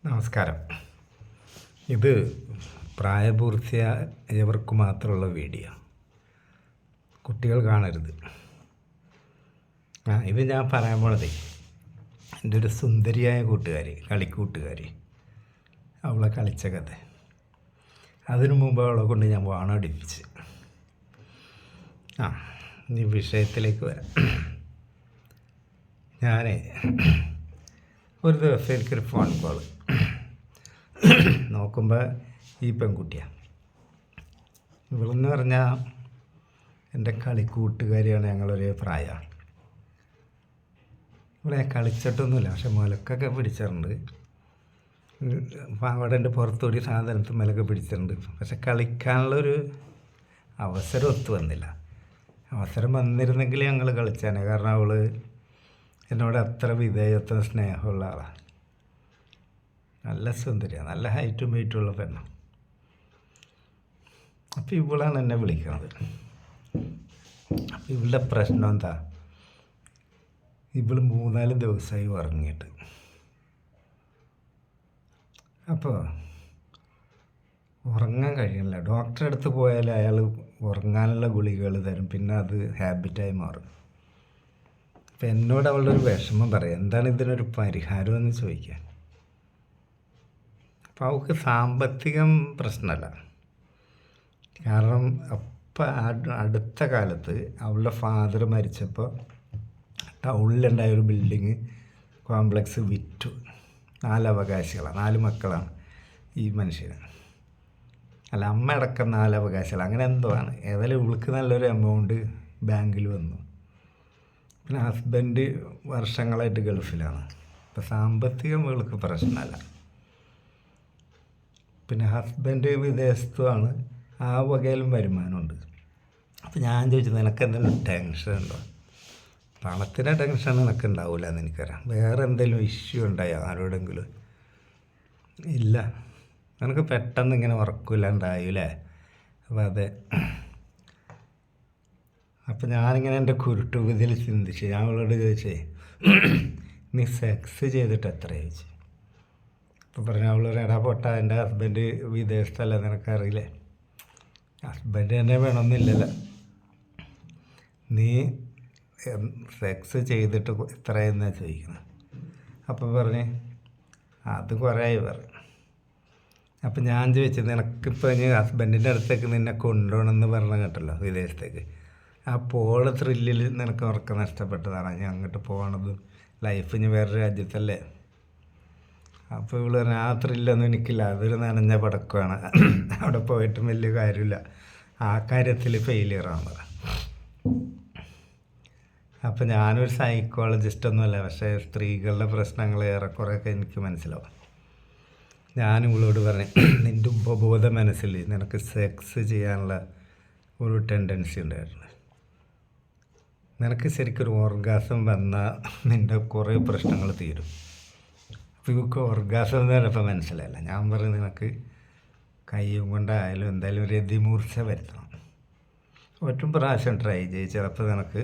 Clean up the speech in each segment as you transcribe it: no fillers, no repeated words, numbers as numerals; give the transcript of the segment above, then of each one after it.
നമസ്കാരം. ഇത് പ്രായപൂർത്തിയായവർക്ക് മാത്രമുള്ള വീഡിയോ, കുട്ടികൾ കാണരുത്. ഇത് ഞാൻ പറയാൻ പോണതേ എൻ്റെ ഒരു സുന്ദരിയായ കളിക്കൂട്ടുകാരി അവളെ കളിച്ച കഥ. അതിനു മുമ്പ് അവളെ കൊണ്ട് ഞാൻ വാണടിപ്പിച്ച്. ഇനി വിഷയത്തിലേക്ക് വരാം. ഞാൻ ഒരു ദിവസം എനിക്കൊരു ഫോൺ കോൾ നോക്കുമ്പോൾ ഈ പെൺകുട്ടിയാണ്. ഇവളെന്ന് പറഞ്ഞാൽ എൻ്റെ കളിക്കൂട്ടുകാരിയാണ്. ഞങ്ങളൊരേ പ്രായമാണ്. ഇവിടെ കളിച്ചിട്ടൊന്നുമില്ല, പക്ഷെ മുലക്കൊക്കെ പിടിച്ചിട്ടുണ്ട്. അവിടെ എൻ്റെ പുറത്തുകൂടി സാധനത്ത് മുലക്കെ പിടിച്ചിട്ടുണ്ട്. പക്ഷെ കളിക്കാനുള്ളൊരു അവസരം ഒത്തു വന്നില്ല. അവസരം വന്നിരുന്നെങ്കിൽ ഞങ്ങൾ കളിച്ചേനെ. കാരണം അവൾ എന്നോട് അത്ര വിധേയത്വം സ്നേഹമുള്ള ആളാണ്. നല്ല സുന്ദരിയാണ്, നല്ല ഹൈറ്റും വെയിറ്റുള്ള പെണ്ണാണ്. അപ്പോൾ ഇവളാണ് എന്നെ വിളിക്കുന്നത്. അപ്പോൾ ഇവളുടെ പ്രശ്നം എന്താ, ഇവൾ 3-4 ദിവസമായി ഉറങ്ങിയിട്ട്. അപ്പോൾ ഉറങ്ങാൻ കഴിയില്ല. ഡോക്ടറെ അടുത്ത് പോയാൽ അയാൾ ഉറങ്ങാനുള്ള ഗുളികകൾ തരും, പിന്നെ അത് ഹാബിറ്റായി മാറും. അപ്പം എന്നോട് അവളുടെ ഒരു വിഷമം പറയാം, എന്താണ് ഇതിനൊരു പരിഹാരമെന്ന് ചോദിക്കാൻ. അപ്പോൾ അവൾക്ക് സാമ്പത്തികം പ്രശ്നമല്ല. കാരണം അടുത്ത കാലത്ത് അവളുടെ ഫാദർ മരിച്ചപ്പോൾ ടൗണിലുണ്ടായ ഒരു ബിൽഡിങ് കോംപ്ലക്സ് വിറ്റു. 4 അവകാശികളാണ്, 4 മക്കളാണ് ഈ മനുഷ്യന്. അല്ല, അമ്മ അടക്കം 4 അവകാശികൾ, അങ്ങനെ എന്തോ ആണ്. ഏതായാലും ഇവൾക്ക് നല്ലൊരു എമൗണ്ട് ബാങ്കിൽ വന്നു. പിന്നെ ഹസ്ബൻഡ് വർഷങ്ങളായിട്ട് ഗൾഫിലാണ്. അപ്പോൾ സാമ്പത്തികം ഇവൾക്ക് പ്രശ്നമല്ല. പിന്നെ ഹസ്ബൻഡ് വിദേശത്തുമാണ്, ആ വകയിലും വരുമാനമുണ്ട്. അപ്പോൾ ഞാൻ ചോദിച്ചു, നിനക്ക് എന്തെങ്കിലും ടെൻഷൻ ഉണ്ടോ? പണത്തിൻ്റെ ടെൻഷൻ നിനക്ക് ഉണ്ടാവില്ല എന്ന് എനിക്കറിയാം. വേറെ എന്തെങ്കിലും ഇഷ്യൂ ഉണ്ടായോ ആരോടെങ്കിലും? ഇല്ല. നിനക്ക് പെട്ടെന്ന് ഇങ്ങനെ ഉറക്കില്ലാണ്ടായില്ലേ? അപ്പോൾ അതെ. അപ്പം ഞാനിങ്ങനെ എൻ്റെ കുരുട്ടുബുദ്ധിയിൽ ചിന്തിച്ച് ഞാൻ അവളോട് ചോദിച്ചേ, നീ സെക്സ് ചെയ്തിട്ട് എത്ര ചോദിച്ചു? അപ്പോൾ പറഞ്ഞു, അവളൊരു ഇടപെട്ട എൻ്റെ ഹസ്ബൻഡ് വിദേശത്തല്ല, നിനക്കറിയില്ലേ? ഹസ്ബൻഡ് തന്നെ വേണമെന്നില്ലല്ലോ. നീ സെക്സ് ചെയ്തിട്ട് എത്രയെന്നാണ് ചോദിക്കുന്നത്? അപ്പോൾ പറഞ്ഞ് അത് കുറേയായി പറഞ്ഞു. അപ്പം ഞാൻ ചോദിച്ചു, നിനക്കിപ്പോൾ ഇനി ഹസ്ബൻഡിൻ്റെ അടുത്തേക്ക് നിന്നെ കൊണ്ടുപോകണമെന്ന് പറഞ്ഞ കേട്ടല്ലോ വിദേശത്തേക്ക്. ആ പോള ത്രില്ലിൽ നിനക്ക് ഉറക്കം നഷ്ടപ്പെട്ടതാണ്. ഞാൻ അങ്ങോട്ട് പോകണതും ലൈഫ് ഇനി വേറൊരു രാജ്യത്തല്ലേ. അപ്പോൾ ഇവള് പറഞ്ഞു, ആ ത്രില്ലൊന്നും എനിക്കില്ല, അതൊരു നനഞ്ഞ പടക്കമാണ്, അവിടെ പോയിട്ടും വലിയ കാര്യമില്ല, ആ കാര്യത്തിൽ ഫെയിലിയറാണ്. അപ്പോൾ ഞാനൊരു സൈക്കോളജിസ്റ്റൊന്നുമല്ല, പക്ഷേ സ്ത്രീകളുടെ പ്രശ്നങ്ങൾ ഏറെക്കുറെയൊക്കെ എനിക്ക് മനസ്സിലാവും. ഞാൻ ഇവളോട് പറഞ്ഞു, നിൻ്റെ ഉപബോധ മനസ്സിൽ നിനക്ക് സെക്സ് ചെയ്യാനുള്ള ഒരു ടെൻഡൻസി ഉണ്ടായിരുന്നു. നിനക്ക് ശരിക്കൊരു ഓർഗാസം വന്നാൽ നിൻ്റെ കുറേ പ്രശ്നങ്ങൾ തീരും. അപ്പോൾ ഇവർക്ക് ഓർഗാസം എന്ന് പറഞ്ഞപ്പോൾ മനസ്സിലായില്ല. ഞാൻ പറഞ്ഞു, നിനക്ക് കയ്യും കൊണ്ടായാലും എന്തായാലും രതിമൂർച്ച വരുത്തണം. ഒറ്റ പ്രാവശ്യം ട്രൈ ചെയ്ത് ചിലപ്പോൾ നിനക്ക്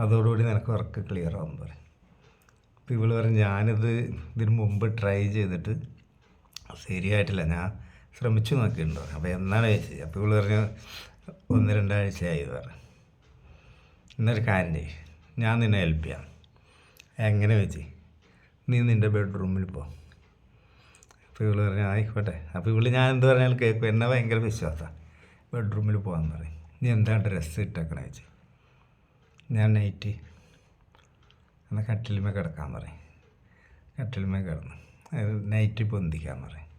അതോടുകൂടി നിനക്ക് ഉറക്ക് ക്ലിയർ ആവും പറയും. അപ്പോൾ ഇവള് പറഞ്ഞു, ഇതിന് മുമ്പ് ട്രൈ ചെയ്തിട്ട് ശരിയായിട്ടില്ല, ഞാൻ ശ്രമിച്ചു നോക്കിയിട്ടുണ്ടോ? അപ്പോൾ എന്നാണ് ചോദിച്ചത്. അപ്പോൾ ഇവള് പറഞ്ഞു, 1-2 ആഴ്ചയായി പറഞ്ഞു. എന്നൊരു കാര്യം ചെയ്യും, ഞാൻ നിന്നെ ഹെൽപ്പ് ചെയ്യാം. എങ്ങനെ വെച്ച്, നീ നിൻ്റെ ബെഡ്റൂമിൽ പോ. അപ്പോൾ ഇവള് പറഞ്ഞു, ആയിക്കോട്ടെ. അപ്പോൾ ഇവള് ഞാൻ എന്ത് പറഞ്ഞാലും കേൾക്കും, എന്നെ ഭയങ്കര വിശ്വാസമാണ്. ബെഡ്റൂമിൽ പോകാമെന്ന് പറയും. നീ എന്താ ഡ്രസ്സ് ഇട്ടേക്കണേ വെച്ച്. ഞാൻ നൈറ്റ്. എന്നാൽ കട്ടിലുമേ കിടക്കാൻ പറയും. കട്ടിലുമേ കിടന്നു നൈറ്റ് പൊന്തിക്കാൻ പറയും.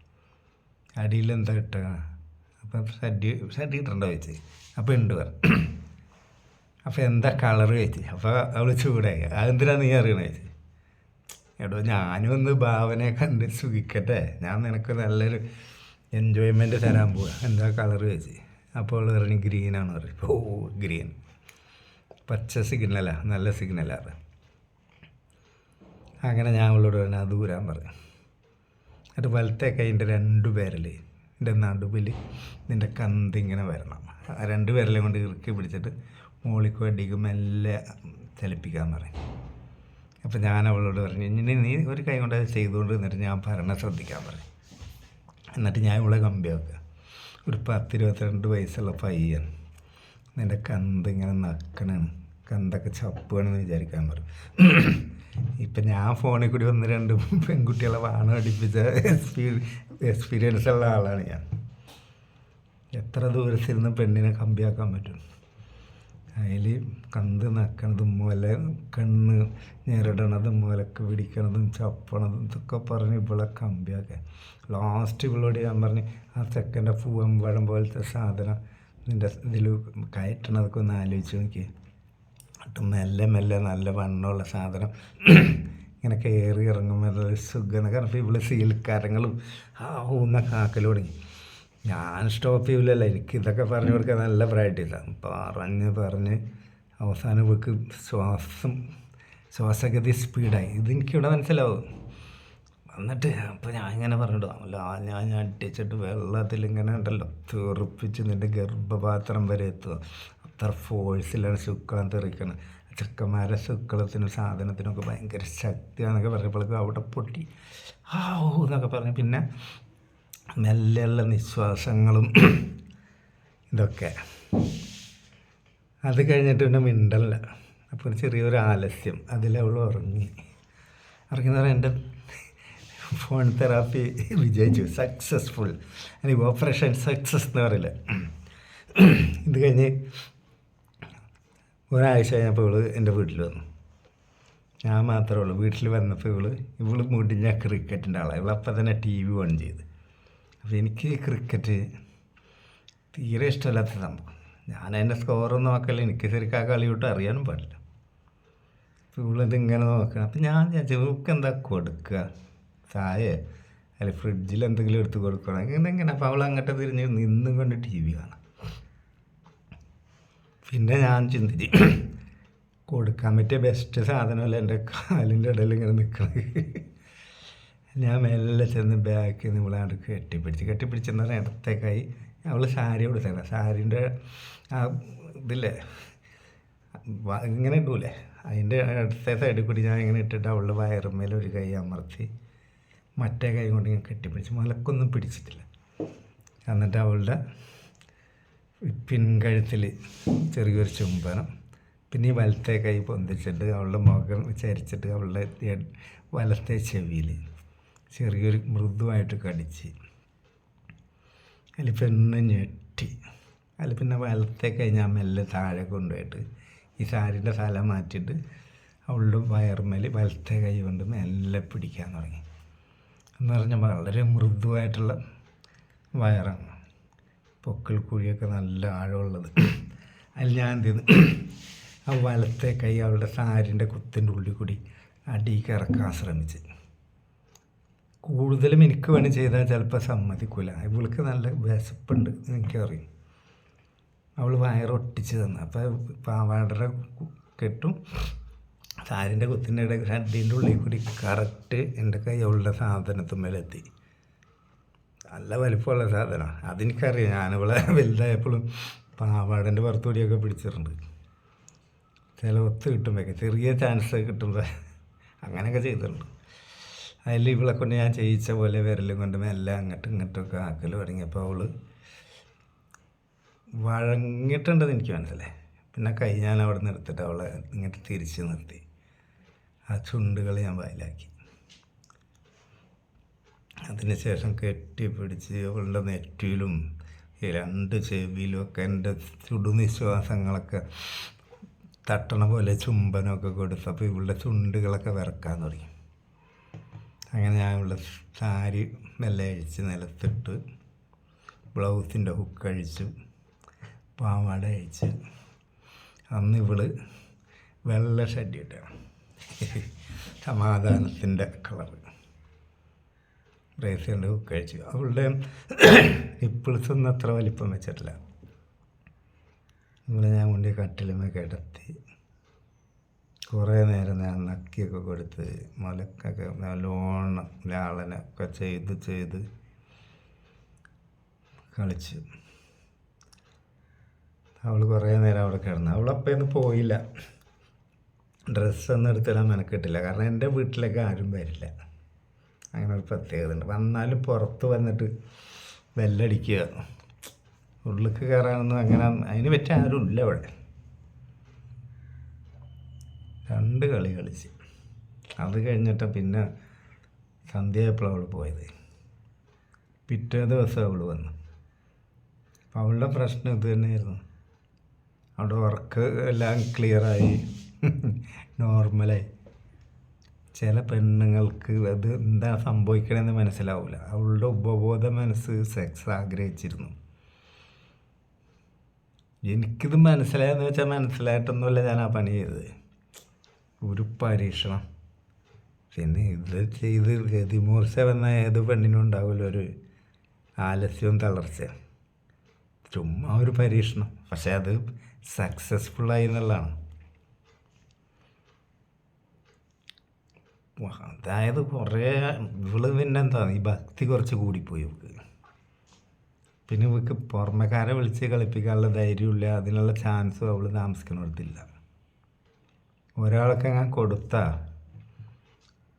അടിയിൽ എന്താ ഇട്ടേക്ക? അപ്പം ഷഡ്ഡി ഇട്ടുണ്ടോ വെച്ച്. അപ്പോൾ ഉണ്ട് പറയും. അപ്പോൾ എന്താ കളറ് വെച്ച്. അപ്പോൾ അവൾ ചൂടായി. അതെന്തിനാ നീ അറിയണേ വെച്ച്. എടോ, ഞാനും ഒന്ന് ഭാവനയെ കണ്ട് സുഖിക്കട്ടെ, ഞാൻ നിനക്ക് നല്ലൊരു എൻജോയ്മെൻറ്റ് തരാൻ പോവുക, എന്താ കളറ് വെച്ച്. അപ്പോൾ അവൾ പറഞ്ഞു, ഗ്രീനാണ് പറയും. ഓ, ഗ്രീൻ പച്ച സിഗ്നലാണ്, നല്ല സിഗ്നലാണ്. അങ്ങനെ ഞാൻ അവളോട് പറഞ്ഞു, അത് ഊരാൻ പറഞ്ഞു. എന്നിട്ട് വലത്തെ കൈൻ്റെ 2 വിരൽ എൻ്റെ നടുവിൽ നിൻ്റെ കന്തിങ്ങനെ വരണം. ആ 2 വിരലും കൊണ്ട് ഇറുക്കി പിടിച്ചിട്ട് മോളിക്ക് അടിക്കും മെല്ലെ ചലിപ്പിക്കാൻ പറയും. അപ്പോൾ ഞാൻ അവളോട് പറഞ്ഞു, ഇനി നീ ഒരു കൈ കൊണ്ട് അത് ചെയ്തുകൊണ്ട് നിന്നിട്ട് ഞാൻ ഭരണം ശ്രദ്ധിക്കാൻ പറഞ്ഞു. എന്നിട്ട് ഞാൻ ഇവളെ കമ്പിയാക്കുക. ഒരു 10-22 വയസ്സുള്ള പയ്യൻ, നിൻ്റെ കന്ത് ഇങ്ങനെ നക്കണാണ്, കന്തൊക്കെ ചപ്പുകയാണെന്ന് വിചാരിക്കാൻ പറയും. ഇപ്പം ഞാൻ ഫോണിൽ കൂടി 1-2 പെൺകുട്ടികളെ വാണം അടിപ്പിച്ച എക്സ്പീരിയൻസ് ഉള്ള ആളാണ് ഞാൻ. എത്ര ദൂരത്തിരുന്ന് പെണ്ണിനെ കമ്പിയാക്കാൻ പറ്റും. അതിൽ കന്ത് നക്കണതും മുല കണ്ണ് ഞെരടണതും മുലക്ക് പിടിക്കണതും ചപ്പണതും ഇതൊക്കെ പറഞ്ഞ് ഇവളെ കമ്പിയാക്കാൻ. ലാസ്റ്റ് ഇവളോട് ഞാൻ പറഞ്ഞ്, ആ ചെക്കൻ്റെ പൂവമ്പഴം പോലത്തെ സാധനം നിൻ്റെ ഇതിൽ കയറ്റണതൊക്കെ ഒന്ന് ആലോചിച്ച് നോക്കി. എന്നിട്ട് മെല്ലെ മെല്ലെ നല്ല വണ്ണമുള്ള സാധനം ഇങ്ങനെ കയറി ഇറങ്ങുമ്പോൾ സുഖം. കാരണം ഇവള് സീൽക്കാരങ്ങളും ഊന്ന കാക്കൽ തുടങ്ങി. ഞാൻ സ്റ്റോപ്പ് ചെയ്യില്ലല്ലോ, എനിക്ക് ഇതൊക്കെ പറഞ്ഞു കൊടുക്കാൻ നല്ല പ്രാക്ടീസാണ്. പറഞ്ഞ് അവസാനം ഇവൾക്ക് ശ്വാസഗതി സ്പീഡായി. ഇതെനിക്കിവിടെ മനസ്സിലാവും. എന്നിട്ട് അപ്പോൾ ഞാൻ ഇങ്ങനെ പറഞ്ഞിട്ട് അല്ല, ഞാൻ അടിച്ചിട്ട് വെള്ളത്തിലിങ്ങനെ ഉണ്ടല്ലോ തെറിപ്പിച്ച് നിൻ്റെ ഗർഭപാത്രം വരെ എത്തുക. അത്ര ഫോഴ്സിലാണ് ശുക്ലം തെറിക്കണം. ചെക്കന്മാരെ ശുക്ലത്തിനും സാധനത്തിനൊക്കെ ഭയങ്കര ശക്തിയാണെന്നൊക്കെ പറഞ്ഞപ്പോഴേക്കും അവിടെ പൊട്ടി എന്നൊക്കെ പറഞ്ഞു. പിന്നെ മെല്ലെയുള്ള നിശ്വാസങ്ങളും ഇതൊക്കെ. അത് കഴിഞ്ഞിട്ട് പിന്നെ മിണ്ടല്ല. അപ്പോൾ ചെറിയൊരു ആലസ്യം, അതിലവൾ ഉറങ്ങിയെന്ന് പറഞ്ഞാൽ എൻ്റെ ഫോൺ തെറാപ്പി വിജയിച്ചു, സക്സസ്ഫുൾ. അല്ലെങ്കിൽ ഓപ്പറേഷൻ സക്സസ് എന്ന് പറയില്ല. ഇത് കഴിഞ്ഞ് ഒരാഴ്ച കഴിഞ്ഞപ്പോൾ ഇവള് എൻ്റെ വീട്ടിൽ വന്നു. ഞാൻ മാത്രമേ ഉള്ളൂ. വീട്ടിൽ വന്നപ്പോൾ ഇവള് മുടിഞ്ഞ ക്രിക്കറ്റിൻ്റെ ആളാണ്. ഇവളപ്പം തന്നെ TV ഓൺ ചെയ്ത്. അപ്പോൾ എനിക്ക് ക്രിക്കറ്റ് തീരെ ഇഷ്ടമല്ലാത്ത സംഭവം. ഞാൻ അതിൻ്റെ സ്കോറൊന്നും നോക്കല്ല, എനിക്ക് ശരിക്കും ആ കളിയോട്ട് അറിയാനും പാടില്ല. അപ്പോൾ ഇവളിതിങ്ങനെ നോക്കണം. അപ്പം ഞാൻ വിചാരിച്ചു ഇവൾക്ക് എന്താ കൊടുക്കുക, ചായ അല്ല ഫ്രിഡ്ജിൽ എന്തെങ്കിലും എടുത്ത് കൊടുക്കണം എങ്ങനെ. അപ്പോൾ അവൾ അങ്ങോട്ട് തിരിഞ്ഞ് നിന്നും കൊണ്ട് TV കാണാം. പിന്നെ ഞാൻ ചിന്തിച്ച് കൊടുക്കാൻ പറ്റിയ ബെസ്റ്റ് സാധനമല്ല എൻ്റെ കാലിൻ്റെ ഇടയിൽ ഇങ്ങനെ നിൽക്കുന്നത്. ഞാൻ മെല്ലെ ചെന്ന് ബാക്കിൽ നിന്ന് ഇവളാണ്ട് കെട്ടിപ്പിടിച്ചെന്ന് പറഞ്ഞാൽ ഇടത്തേക്കായി. അവൾ സാരി കൊടുത്തല്ല, സാരീൻ്റെ ആ ഇതില്ലേ ഇങ്ങനെ ഇടൂലേ, അതിൻ്റെ അടുത്ത സൈഡിൽ കൂടി ഞാൻ ഇങ്ങനെ ഇട്ടിട്ട് അവളുടെ വയറുമേൽ ഒരു കൈ അമർത്തി മറ്റേ കൈ കൊണ്ട് ഞാൻ കെട്ടിപ്പിടിച്ച്. മലക്കൊന്നും പിടിച്ചിട്ടില്ല. എന്നിട്ട് അവളുടെ പിൻകഴുത്തിൽ ചെറിയൊരു ചുംബനം, പിന്നെ ഈ വലത്തെ കൈ പൊന്തിച്ചിട്ട് അവളുടെ മുഖം ചരിച്ചിട്ട് അവളുടെ വലത്തെ ചെവിയിൽ ചെറിയൊരു മൃദുവായിട്ട് കടിച്ച്. അതിൽ പെണ്ണ് ഞെട്ടി. അതിൽ പിന്നെ വലത്തെ കൈ ഞാൻ മെല്ലെ താഴെ കൊണ്ടുപോയിട്ട് ഈ സാരിൻ്റെ തല മാറ്റിയിട്ട് അവളുടെ വയറുമേൽ വലത്തെ കൈ കൊണ്ട് മെല്ലെ പിടിക്കാൻ തുടങ്ങി. എന്ന് പറഞ്ഞാൽ വളരെ മൃദുവായിട്ടുള്ള വയറാണ്, പൊക്കിൾ കുഴിയൊക്കെ നല്ല ആഴമുള്ളത്. അതിൽ ഞാൻ എന്ത് ചെയ്തു, ആ വലത്തെ കൈ അവളുടെ സാരിൻ്റെ കുത്തിൻ്റെ ഉള്ളിൽ കൂടി അടിയിലേക്ക് ഇറക്കാൻ ശ്രമിച്ച്. കൂടുതലും എനിക്ക് വേണ്ടി ചെയ്താൽ ചിലപ്പോൾ സമ്മതിക്കില്ല. ഇവൾക്ക് നല്ല വിശപ്പുണ്ട് എനിക്കറിയും. അവൾ വയറൊട്ടിച്ച് തന്നു. അപ്പോൾ പാവാടയുടെ കെട്ടും സാരിൻ്റെ കുത്തിൻ്റെ ഇടയിൽ അടീൻ്റെ ഉള്ളിൽ കൂടി കറക്റ്റ് എൻ്റെ കൈ അവളുടെ സാധനത്തുമ്മേലെത്തി. നല്ല വലിപ്പമുള്ള സാധനമാണ്. അതെനിക്കറിയാം. ഞാനിവളെ വലുതായപ്പോഴും പാവാടൻ്റെ പുറത്തുകൂടിയൊക്കെ പിടിച്ചിട്ടുണ്ട്. ചില ഒത്ത് കിട്ടുമ്പോഴൊക്കെ ചെറിയ ചാൻസ് കിട്ടുമ്പോൾ അങ്ങനെയൊക്കെ ചെയ്തിട്ടുണ്ട്. അതിൽ ഇവളെ കൊണ്ട് ഞാൻ ചെയ്യിച്ച പോലെ വിരലും കൊണ്ട് എല്ലാം അങ്ങോട്ടും ഇങ്ങോട്ടൊക്കെ ആക്കൽ തുടങ്ങിയപ്പോൾ അവൾ വഴങ്ങിയിട്ടുണ്ടെന്ന് എനിക്ക് മനസ്സിലായി. പിന്നെ കൈ ഞാൻ അവിടെ നിന്ന് എടുത്തിട്ട് അവളെ ഇങ്ങോട്ട് തിരിച്ച് നിർത്തി. ആ ചുണ്ടുകൾ ഞാൻ വായിലാക്കി. അതിനുശേഷം കെട്ടിപ്പിടിച്ച് അവളുടെ നെറ്റിയിലും ഈ 2 ചെവിയിലും ഒക്കെ എൻ്റെ ചുടുനിശ്വാസങ്ങളൊക്കെ തട്ടണ പോലെ ചുംബനമൊക്കെ കൊടുത്തപ്പോൾ ഇവളുടെ ചുണ്ടുകളൊക്കെ വിറക്കാൻ തുടങ്ങി. അങ്ങനെ ഞാൻ ഇവളുടെ സാരി മെല്ലെ അഴിച്ച് നിലത്തിട്ട് ബ്ലൗസിൻ്റെ ഹുക്ക് അഴിച്ചു, പാവാട അഴിച്ച്. അന്ന് ഇവള് വെള്ള ഷഡ്ഡി ഇട്ടാണ്, സമാധാനത്തിൻ്റെ കളറ്. ബ്രേസിൻ്റെ ഹുക്ക് അഴിച്ചു. അവളുടെ ഇപ്പിൾസൊന്നും അത്ര വലിപ്പം വെച്ചിട്ടില്ല. ഇവിടെ ഞാൻ കൊണ്ട് കട്ടിലുമേ കിടത്തി കുറേ നേരം ഞാൻ നക്കിയൊക്കെ കൊടുത്ത് മുലക്കൊക്കെ നല്ലോണം ലാളനൊക്കെ ചെയ്ത് കളിച്ച്. അവൾ കുറേ നേരം അവിടെ കിടന്നു. അവളപ്പം പോയില്ല. ഡ്രസ്സൊന്നും എടുത്തിടാൻ മെനക്കെട്ടില്ല. കാരണം എൻ്റെ വീട്ടിലേക്ക് ആരും വരില്ല. അങ്ങനെ ഒരു പ്രത്യേകത ഉണ്ട്. വന്നാലും പുറത്ത് വന്നിട്ട് ബെല്ലടിക്കുക, ഉള്ളിലേക്ക് കയറാനൊന്നും അങ്ങനെ അതിന് പറ്റിയ ആരും ഇല്ല അവിടെ. 2 കളി കളിച്ച് അത് കഴിഞ്ഞിട്ട് പിന്നെ സന്ധ്യയായപ്പോഴാണ് അവൾ പോയത്. പിറ്റേ ദിവസം അവൾ വന്നു. അപ്പം അവളുടെ പ്രശ്നം ഇത് തന്നെയായിരുന്നു. അവിടെ വർക്ക് എല്ലാം ക്ലിയറായി, നോർമലായി. ചില പെണ്ണുങ്ങൾക്ക് അത് എന്താ സംഭവിക്കണമെന്ന് മനസ്സിലാവില്ല. അവളുടെ ഉപബോധ മനസ്സ് സെക്സ് ആഗ്രഹിച്ചിരുന്നു. എനിക്കിത് മനസ്സിലായെന്ന് വെച്ചാൽ മനസ്സിലായിട്ടൊന്നുമല്ല ഞാൻ ആ പണി ചെയ്തത്. ഒരു പരീക്ഷണം. പിന്നെ ഇത് ചെയ്ത് ഗതിമൂർച്ച വന്ന ഏത് പെണ്ണിനും ഉണ്ടാവില്ല ഒരു ആലസ്യവും തളർച്ച. ചുമ്മാ ഒരു പരീക്ഷണം. പക്ഷെ അത് സക്സസ്ഫുള്ളായി എന്നുള്ളതാണ്. അതായത് കുറേ ഇവള് പിന്നെന്താ ഈ ഭക്തി കുറച്ച് കൂടിപ്പോയി ഇവൾക്ക്. പിന്നെ ഇവൾക്ക് പുറമക്കാരെ വിളിച്ച് കളിപ്പിക്കാനുള്ള ധൈര്യമില്ല, അതിനുള്ള ചാൻസും അവൾ താമസിക്കുന്നിടത്തില്ല. ഒരാൾക്ക് ഞാൻ കൊടുത്താൽ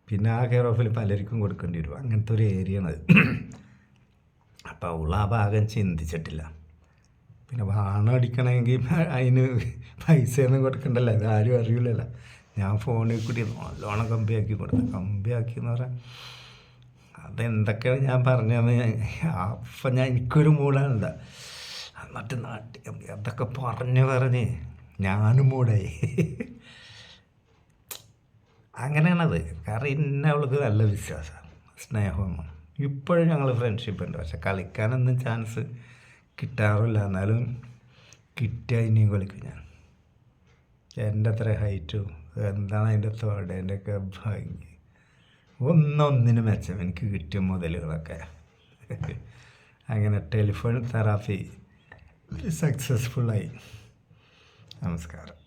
പിന്നെ ആ കെയർ ഓഫിൽ പലർക്കും കൊടുക്കേണ്ടി വരും. അങ്ങനത്തെ ഒരു ഏരിയയാണത്. അപ്പോൾ അവൾ ആ ഭാഗം ചിന്തിച്ചിട്ടില്ല. പിന്നെ വാണം അടിക്കണമെങ്കിൽ അതിന് പൈസയൊന്നും കൊടുക്കണ്ടല്ലോ, അതാരും അറിയില്ലല്ലോ. ഞാൻ ഫോണിൽ കൂടി നല്ലോണം കമ്പിയാക്കി കൊടുത്തു. കമ്പിയാക്കി എന്ന് പറഞ്ഞാൽ അതെന്തൊക്കെയാണ് ഞാൻ പറഞ്ഞതെന്ന് അപ്പം എനിക്കൊരു മൂടാനുണ്ട്. എന്നിട്ട് അതൊക്കെ പറഞ്ഞ് ഞാനും മൂടായി. അങ്ങനെയാണത്. കാരണം ഇന്ന അവൾക്ക് നല്ല വിശ്വാസമാണ്, സ്നേഹമാണ്. ഇപ്പോഴും ഞങ്ങൾ ഫ്രണ്ട്ഷിപ്പ് ഉണ്ട്. പക്ഷെ കളിക്കാനൊന്നും ചാൻസ് കിട്ടാറില്ല. എന്നാലും കിട്ടിയാൽ ഇനിയും കളിക്കും ഞാൻ. എൻ്റെ അത്ര ഹൈറ്റും എന്താണ് അതിൻ്റെ തോടേൻ്റെയൊക്കെ ഭംഗി, ഒന്നൊന്നിന് മെച്ചം എനിക്ക് കിട്ടിയ മുതലുകളൊക്കെ. അങ്ങനെ ടെലിഫോൺ തെറാപ്പി സക്സസ്ഫുള്ളായി. നമസ്കാരം.